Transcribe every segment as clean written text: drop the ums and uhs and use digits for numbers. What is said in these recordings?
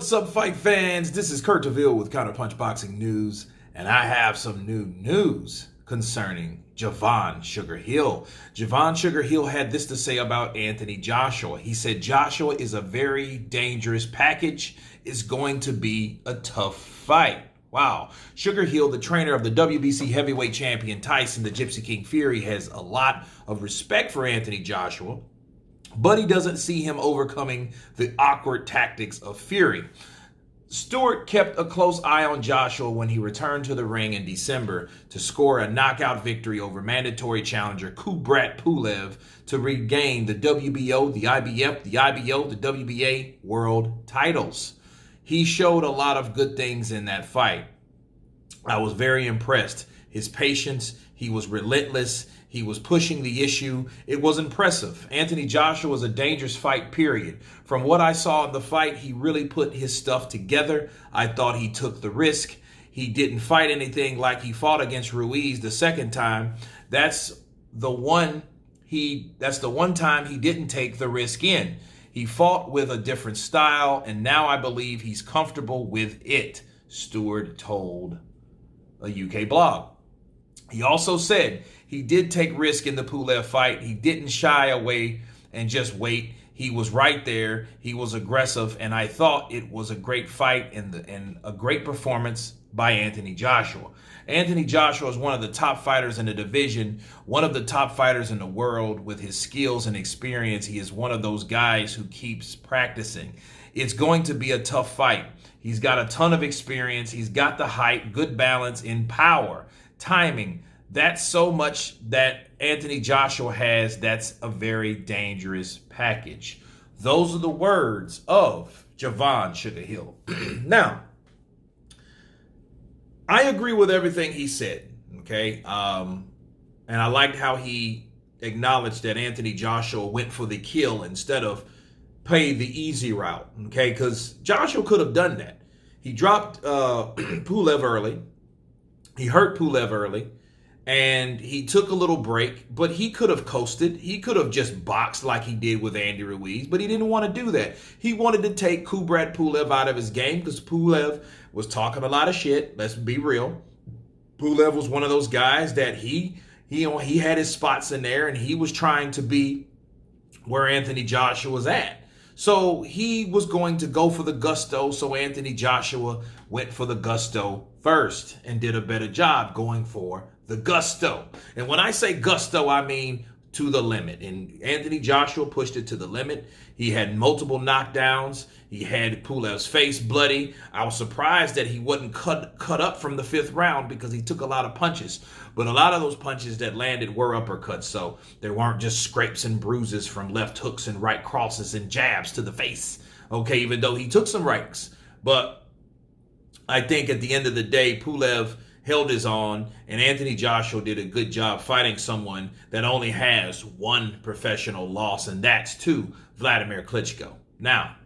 What's up, fight fans? This is Kurt DeVille with Counterpunch Boxing News, and I have some new news concerning Javan Sugar Hill. Javan Sugar Hill had this to say about Anthony Joshua. He said, Joshua is a very dangerous package. It's going to be a tough fight. Wow. Sugar Hill, the trainer of the WBC heavyweight champion Tyson, the Gypsy King Fury, has a lot of respect for Anthony Joshua, but he doesn't see him overcoming the awkward tactics of Fury. Stewart kept a close eye on Joshua when he returned to the ring in December to score a knockout victory over mandatory challenger Kubrat Pulev to regain the WBO, the IBF, the IBO, the WBA world titles. He showed a lot of good things in that fight. I was very impressed. His patience, he was relentless. He was pushing the issue. It was impressive. Anthony Joshua was a dangerous fight, period. From what I saw in the fight, he really put his stuff together. I thought he took the risk. He didn't fight anything like he fought against Ruiz the second time. That's the one time he didn't take the risk in. He fought with a different style, and now I believe he's comfortable with it, Stewart told a UK blog. He also said he did take risk in the Pulev fight. He didn't shy away and just wait. He was right there. He was aggressive, and I thought it was a great fight and a great performance by Anthony Joshua. Anthony Joshua is one of the top fighters in the division, one of the top fighters in the world with his skills and experience. He is one of those guys who keeps practicing. It's going to be a tough fight. He's got a ton of experience. He's got the height, good balance in power, timing. That's so much that Anthony Joshua has. That's a very dangerous package. Those are the words of Javan Sugar Hill. Now, I agree with everything he said, okay? And I liked how he acknowledged that Anthony Joshua went for the kill instead of play the easy route, okay? Because Joshua could have done that. He dropped Pulev early. He hurt Pulev early. And he took a little break, but he could have coasted. He could have just boxed like he did with Andy Ruiz, but he didn't want to do that. He wanted to take Kubrat Pulev out of his game because Pulev was talking a lot of shit. Let's be real. Pulev was one of those guys that he had his spots in there, and he was trying to be where Anthony Joshua was at. So he was going to go for the gusto, so Anthony Joshua went for the gusto first and did a better job going for the gusto. And when I say gusto, I mean to the limit. And Anthony Joshua pushed it to the limit. He had multiple knockdowns. He had Pulev's face bloody. I was surprised that he wasn't cut up from the fifth round because he took a lot of punches. But a lot of those punches that landed were uppercuts, so there weren't just scrapes and bruises from left hooks and right crosses and jabs to the face. Okay, even though he took some rights. But I think at the end of the day, Pulev held his own, and Anthony Joshua did a good job fighting someone that only has one professional loss, and that's to Vladimir Klitschko. Now,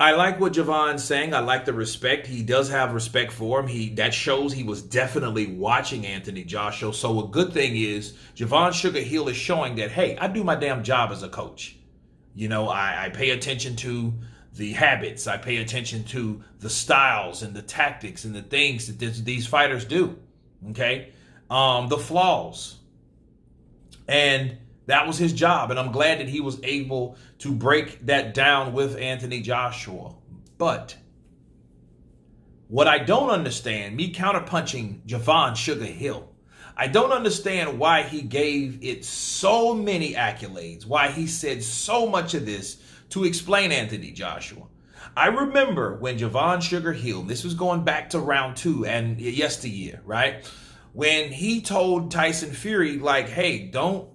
I like what Javan's saying. I like the respect. He does have respect for him. That shows he was definitely watching Anthony Joshua. So a good thing is Javan Sugar Hill is showing that, hey, I do my damn job as a coach. You know, I pay attention to the habits. I pay attention to the styles and the tactics and the things that these fighters do, okay? The flaws. And that was his job, and I'm glad that he was able to break that down with Anthony Joshua. But what I don't understand, me counterpunching Javan Sugar Hill, I don't understand why he gave it so many accolades, why he said so much of this to explain Anthony Joshua. I remember when Javan Sugar Hill, this was going back to round 2 and yesteryear, right? When he told Tyson Fury, like, hey, don't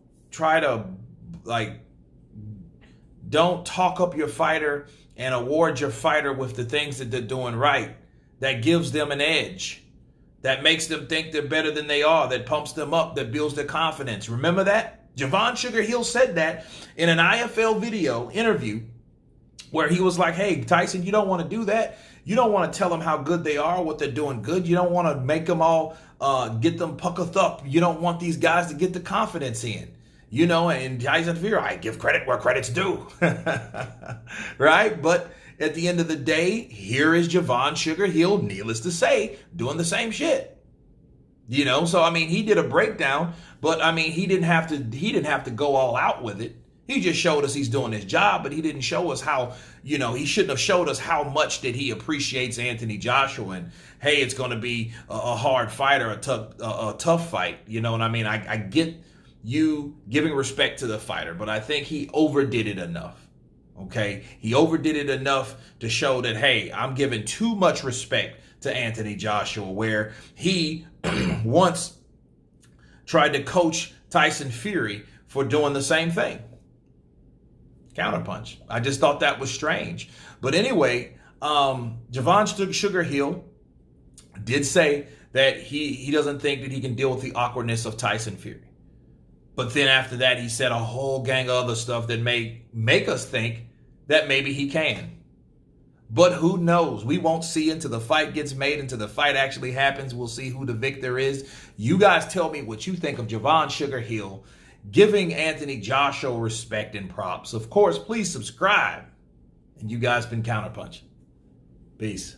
talk up your fighter and award your fighter with the things that they're doing right. That gives them an edge. That makes them think they're better than they are. That pumps them up. That builds their confidence. Remember that? Javan Sugar Hill said that in an IFL video interview where he was like, hey, Tyson, you don't want to do that. You don't want to tell them how good they are, what they're doing good. You don't want to make them all, get them puckered up. You don't want these guys to get the confidence in. You know, and Tyson Fury, I give credit where credit's due. Right? But at the end of the day, here is Javan Sugar Hill, needless to say, doing the same shit. So I mean, he did a breakdown, but I mean, he didn't have to go all out with it. He just showed us he's doing his job, but he didn't show us how, he shouldn't have showed us how much that he appreciates Anthony Joshua and, hey, it's going to be a hard fight or a tough fight. You know what I mean? I get you giving respect to the fighter, but I think he overdid it enough. Okay? He overdid it enough to show that, hey, I'm giving too much respect to Anthony Joshua, where he once tried to coach Tyson Fury for doing the same thing. Counterpunch. I just thought that was strange. But anyway, Javan Sugar Hill did say that he doesn't think that he can deal with the awkwardness of Tyson Fury. But then after that, he said a whole gang of other stuff that may make us think that maybe he can. But who knows? We won't see until the fight gets made, until the fight actually happens. We'll see who the victor is. You guys tell me what you think of Javan Sugar Hill giving Anthony Joshua respect and props. Of course, please subscribe. And you guys been Counterpunching. Peace.